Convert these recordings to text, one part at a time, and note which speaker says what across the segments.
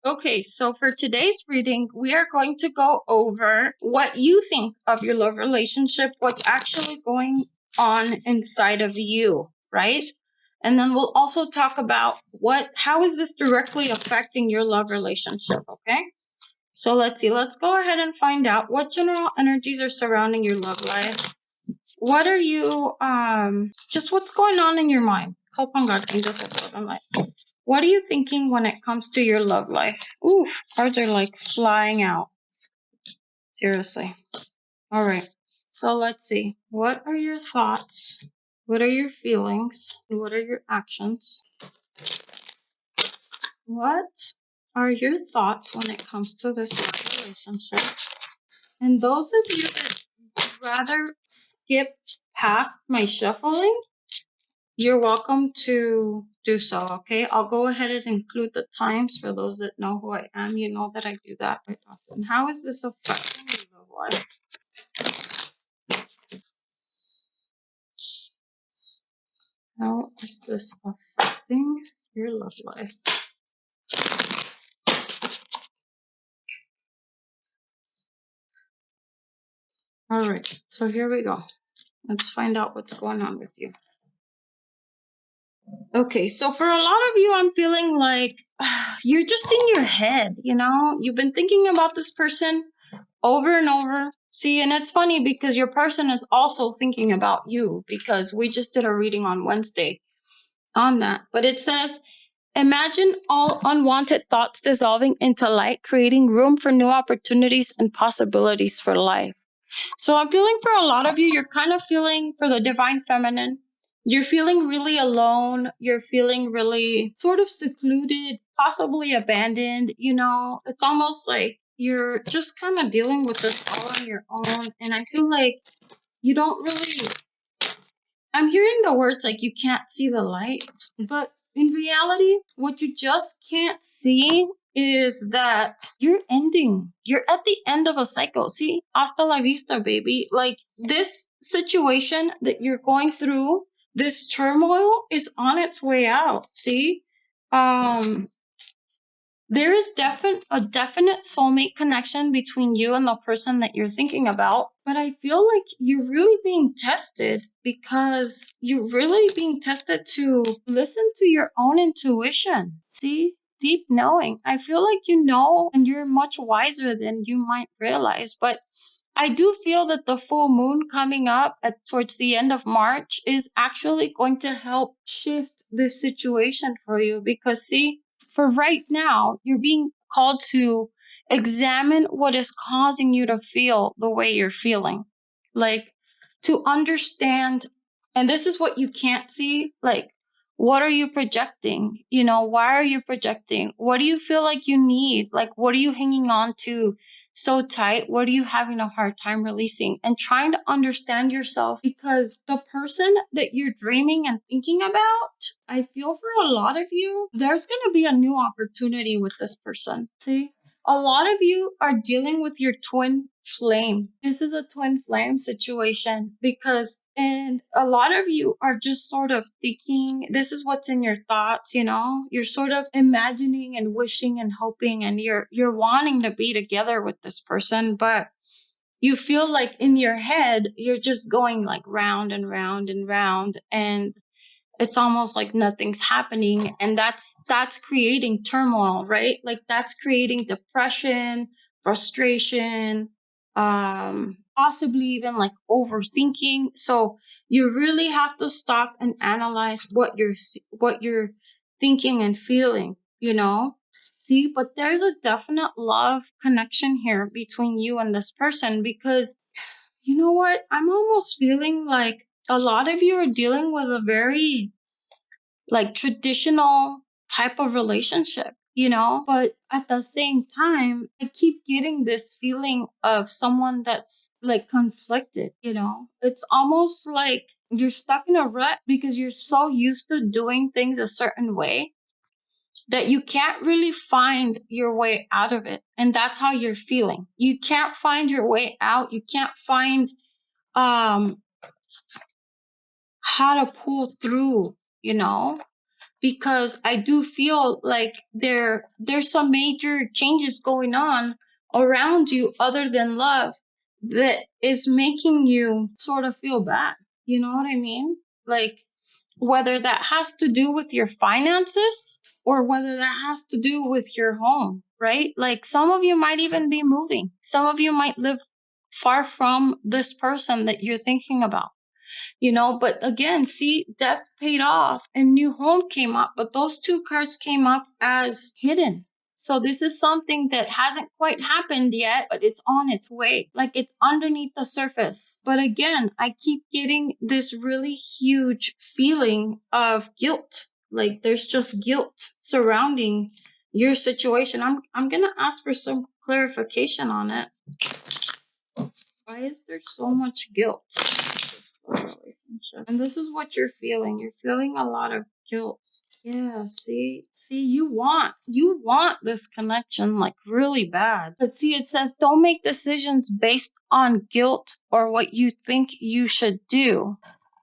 Speaker 1: Okay, so for today's reading, we are going to go over what you think of your love relationship, what's actually going on inside of you, right? And then we'll also talk about how is this directly affecting your love relationship, okay? So let's see. Let's go ahead and find out what general energies are surrounding your love life. What are you just what's going on in your mind? Call upon God, angels of love and light. What are you thinking when it comes to your love life? Oof, cards are like flying out. Seriously. All right. So let's see. What are your thoughts? What are your feelings? What are your actions? What are your thoughts when it comes to this love relationship? And those of you that would rather skip past my shuffling, you're welcome to do so, okay? I'll go ahead and include the times for those that know who I am. You know that I do that quite often. How is this affecting your love life? How is this affecting your love life? All right, so here we go. Let's find out what's going on with you. Okay, so for a lot of you, I'm feeling like you're just in your head, you know? You've been thinking about this person over and over. See, and it's funny because your person is also thinking about you because we just did a reading on Wednesday on that. But it says, imagine all unwanted thoughts dissolving into light, creating room for new opportunities and possibilities for life. So I'm feeling for a lot of you, you're kind of feeling for the divine feminine. You're feeling really alone. You're feeling really sort of secluded, possibly abandoned. You know, it's almost like you're just kind of dealing with this all on your own. And I feel like you don't really, I'm hearing the words like you can't see the light, but in reality, what you just can't see is that you're ending. You're at the end of a cycle. See, hasta la vista, baby. Like this situation that you're going through, this turmoil is on its way out. See, um, there is a definite soulmate connection between you and the person that you're thinking about, but I feel like you're really being tested because you're really being tested to listen to your own intuition. See? Deep knowing. I feel like you know and you're much wiser than you might realize, but I do feel that the full moon coming up towards the end of March is actually going to help shift this situation for you because, see, for right now, you're being called to examine what is causing you to feel the way you're feeling. Like, to understand, and this is what you can't see, like, what are you projecting? You know, why are you projecting? What do you feel like you need? Like, what are you hanging on to so tight? What are you having a hard time releasing? And trying to understand yourself because the person that you're dreaming and thinking about, I feel for a lot of you, there's going to be a new opportunity with this person. See? A lot of you are dealing with your twin flame. This is a twin flame situation because, and a lot of you are just sort of thinking, this is what's in your thoughts, you know, you're sort of imagining and wishing and hoping and you're wanting to be together with this person, but you feel like in your head, you're just going like round and round and round and it's almost like nothing's happening and that's creating turmoil, right? Like that's creating depression, frustration, possibly even like overthinking. So you really have to stop and analyze what you're thinking and feeling, you know. See, but there's a definite love connection here between you and this person because you know what, I'm almost feeling like a lot of you are dealing with a very like traditional type of relationship, you know? But at the same time, I keep getting this feeling of someone that's like conflicted, you know? It's almost like you're stuck in a rut because you're so used to doing things a certain way that you can't really find your way out of it. And that's how you're feeling. You can't find your way out. You can't find um how to pull through, you know? because I do feel like there's some major changes going on around you other than love that is making you sort of feel bad. You know what I mean? Like, whether that has to do with your finances or whether that has to do with your home, right? Like, some of you might even be moving. Some of you might live far from this person that you're thinking about, but again, see, debt paid off and new home came up, but those two cards came up as hidden. So this is something that hasn't quite happened yet, but it's on its way. Like, it's underneath the surface. But again, I keep getting this really huge feeling of guilt. Like, there's just guilt surrounding your situation. I'm going to ask for some clarification on it. Why is there so much guilt in this relationship? And this is what you're feeling. You're feeling a lot of guilt. Yeah, see, you want this connection like really bad. But see, it says don't make decisions based on guilt or what you think you should do.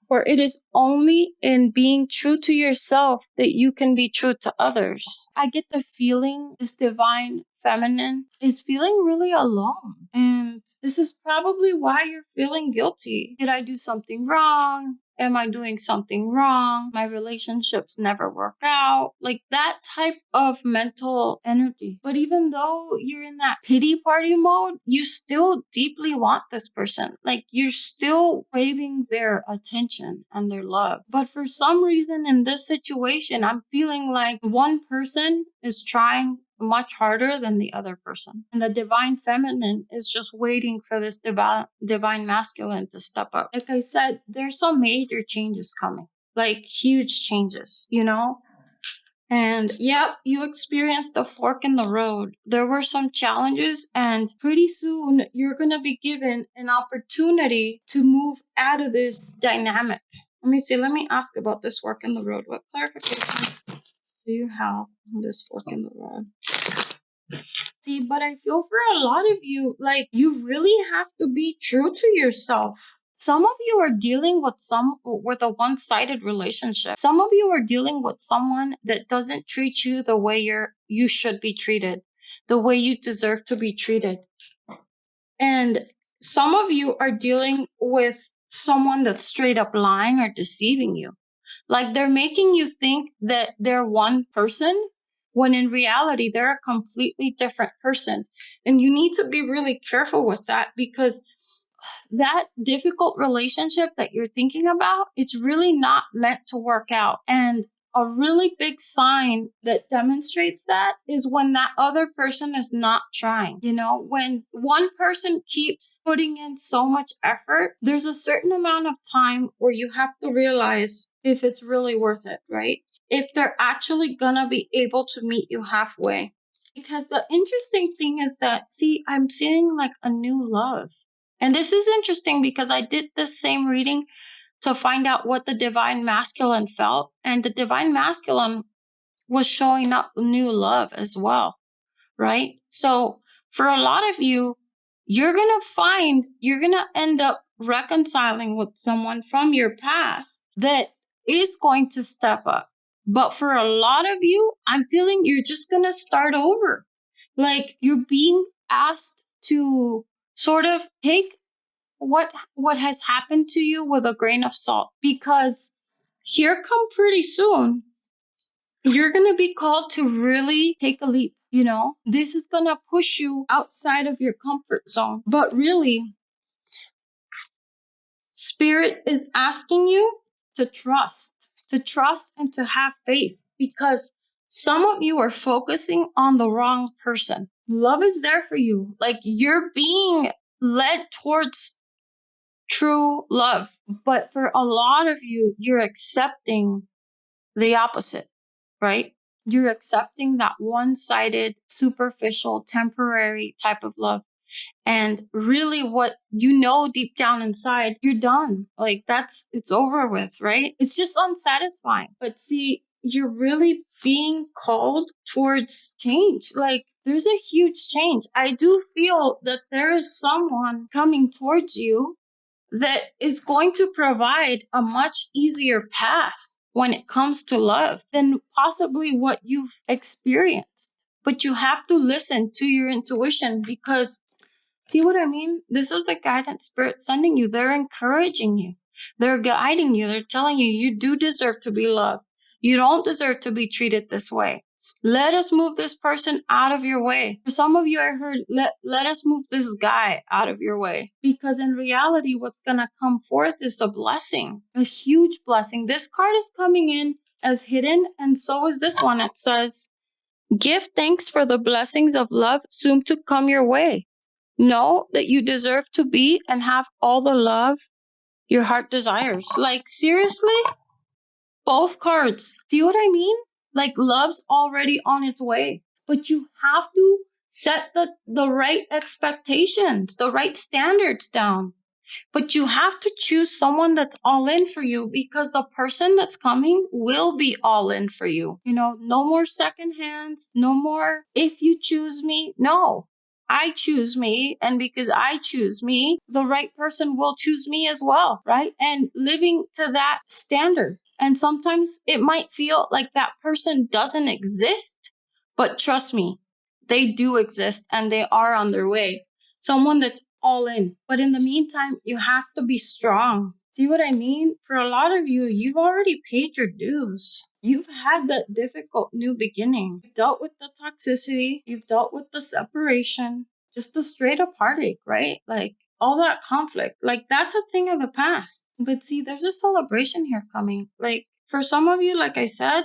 Speaker 1: For it is only in being true to yourself that you can be true to others. I get the feeling this divine feminine is feeling really alone. And this is probably why you're feeling guilty. Did I do something wrong? Am I doing something wrong? My relationships never work out. Like that type of mental energy. But even though you're in that pity party mode, you still deeply want this person. Like you're still craving their attention and their love. But for some reason in this situation, I'm feeling like one person is trying much harder than the other person. And the divine feminine is just waiting for this divine masculine to step up. Like I said, there's some major changes coming, like huge changes, And yep, you experienced a fork in the road. There were some challenges, and pretty soon you're going to be given an opportunity to move out of this dynamic. Let me ask about this fork in the road. What clarification do you have on this fork in the road? See, but I feel for a lot of you, like you really have to be true to yourself. Some of you are dealing with a one-sided relationship. Some of you are dealing with someone that doesn't treat you the way you should be treated, the way you deserve to be treated. And some of you are dealing with someone that's straight up lying or deceiving you. Like they're making you think that they're one person when in reality they're a completely different person. And you need to be really careful with that, because that difficult relationship that you're thinking about, it's really not meant to work out. And a really big sign that demonstrates that is when that other person is not trying. When one person keeps putting in so much effort, there's a certain amount of time where you have to realize if it's really worth it, right? If they're actually gonna be able to meet you halfway. Because the interesting thing is that, see, I'm seeing like a new love. And this is interesting because I did this same reading to find out what the divine masculine felt. And the divine masculine was showing up new love as well, right? So for a lot of you, you're going to end up reconciling with someone from your past that is going to step up. But for a lot of you, I'm feeling you're just going to start over. Like you're being asked to sort of take what has happened to you with a grain of salt, because here come pretty soon you're going to be called to really take a leap. This is going to push you outside of your comfort zone, but really spirit is asking you to trust and to have faith, because some of you are focusing on the wrong person. Love is there for you. Like you're being led towards true love. But for a lot of you, you're accepting the opposite, right? You're accepting that one-sided, superficial, temporary type of love. And really what deep down inside, you're done. Like it's over with, right? It's just unsatisfying. But see, you're really being called towards change. Like there's a huge change. I do feel that there is someone coming towards you that is going to provide a much easier path when it comes to love than possibly what you've experienced. But you have to listen to your intuition because, see what I mean? This is the guidance spirit sending you. They're encouraging you. They're guiding you. They're telling you, you do deserve to be loved. You don't deserve to be treated this way. Let us move this person out of your way. For some of you, I heard, let us move this guy out of your way. Because in reality, what's going to come forth is a blessing, a huge blessing. This card is coming in as hidden, and so is this one. It says, give thanks for the blessings of love soon to come your way. Know that you deserve to be and have all the love your heart desires. Like, seriously? Both cards. See what I mean? Like, love's already on its way. But you have to set the right expectations, the right standards down. But you have to choose someone that's all in for you because the person that's coming will be all in for you. You know, no more second hands, no more if you choose me. No, I choose me. And because I choose me, the right person will choose me as well, right? And living to that standard. And sometimes it might feel like that person doesn't exist, but trust me, they do exist and they are on their way. Someone that's all in. But in the meantime, you have to be strong. See what I mean? For a lot of you, you've already paid your dues. You've had that difficult new beginning. You've dealt with the toxicity. You've dealt with the separation. Just the straight up heartache, right? Like all that conflict. Like that's a thing of the past. But see, there's a celebration here coming. Like for some of you, like I said,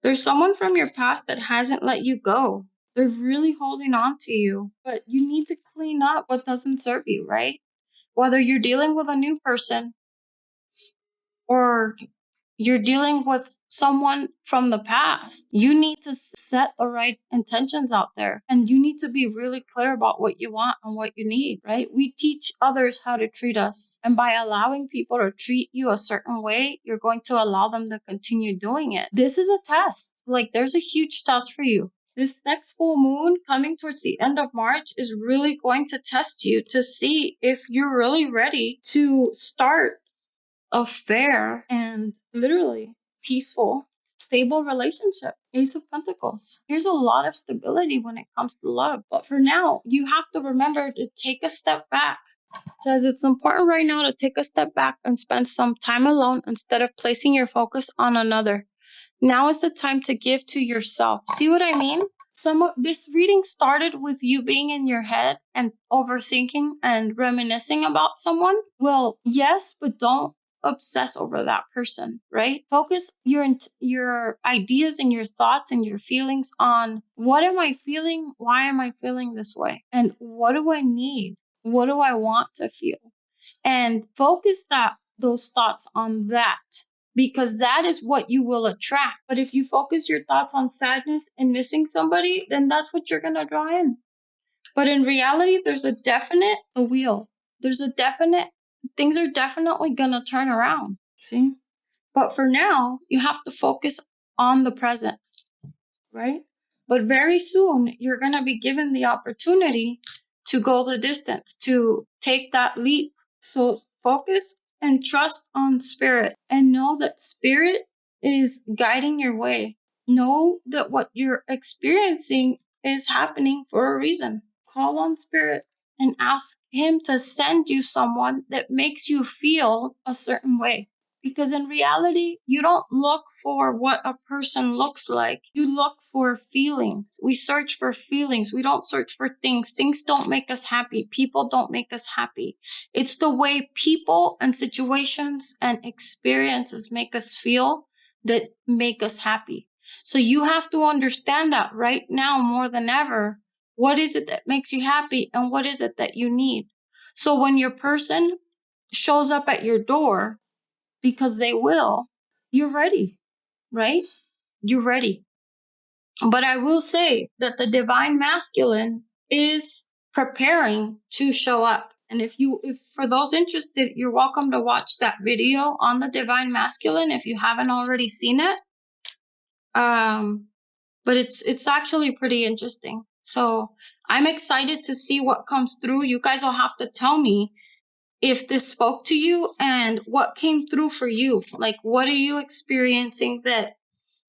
Speaker 1: there's someone from your past that hasn't let you go. They're really holding on to you, but you need to clean up what doesn't serve you, right? Whether you're dealing with a new person or you're dealing with someone from the past, you need to set the right intentions out there. And you need to be really clear about what you want and what you need, right? We teach others how to treat us. And by allowing people to treat you a certain way, you're going to allow them to continue doing it. This is a test. Like there's a huge test for you. This next full moon coming towards the end of March is really going to test you to see if you're really ready to start a fair and literally peaceful, stable relationship. Ace of Pentacles. Here's a lot of stability when it comes to love. But for now, you have to remember to take a step back. It says it's important right now to take a step back and spend some time alone instead of placing your focus on another. Now is the time to give to yourself. See what I mean? Some of this reading started with you being in your head and overthinking and reminiscing about someone. Well, yes, but don't obsess over that person, right? Focus your ideas and your thoughts and your feelings on what am I feeling? Why am I feeling this way? And what do I need? What do I want to feel? And focus those thoughts on that because that is what you will attract. But if you focus your thoughts on sadness and missing somebody, then that's what you're going to draw in. But in reality, there's a definite the wheel. There's a definite things are definitely going to turn around. See? But for now, you have to focus on the present, right? But very soon, you're going to be given the opportunity to go the distance, to take that leap. So focus and trust on spirit and know that spirit is guiding your way. Know that what you're experiencing is happening for a reason. Call on spirit and ask him to send you someone that makes you feel a certain way. Because in reality, you don't look for what a person looks like. You look for feelings. We search for feelings. We don't search for things. Things don't make us happy. People don't make us happy. It's the way people and situations and experiences make us feel that make us happy. So you have to understand that right now more than ever. What is it that makes you happy and what is it that you need? So when your person shows up at your door, because they will, you're ready, right? You're ready. But I will say that the divine masculine is preparing to show up. And if for those interested, you're welcome to watch that video on the divine masculine if you haven't already seen it. But it's actually pretty interesting. So I'm excited to see what comes through. You guys will have to tell me if this spoke to you and what came through for you. Like, what are you experiencing that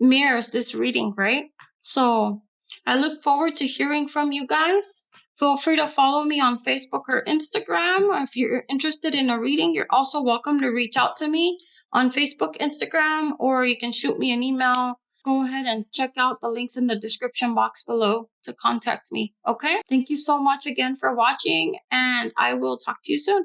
Speaker 1: mirrors this reading, right? So I look forward to hearing from you guys. Feel free to follow me on Facebook or Instagram. If you're interested in a reading, you're also welcome to reach out to me on Facebook, Instagram, or you can shoot me an email. Go ahead and check out the links in the description box below to contact me. Okay? Thank you so much again for watching, and I will talk to you soon.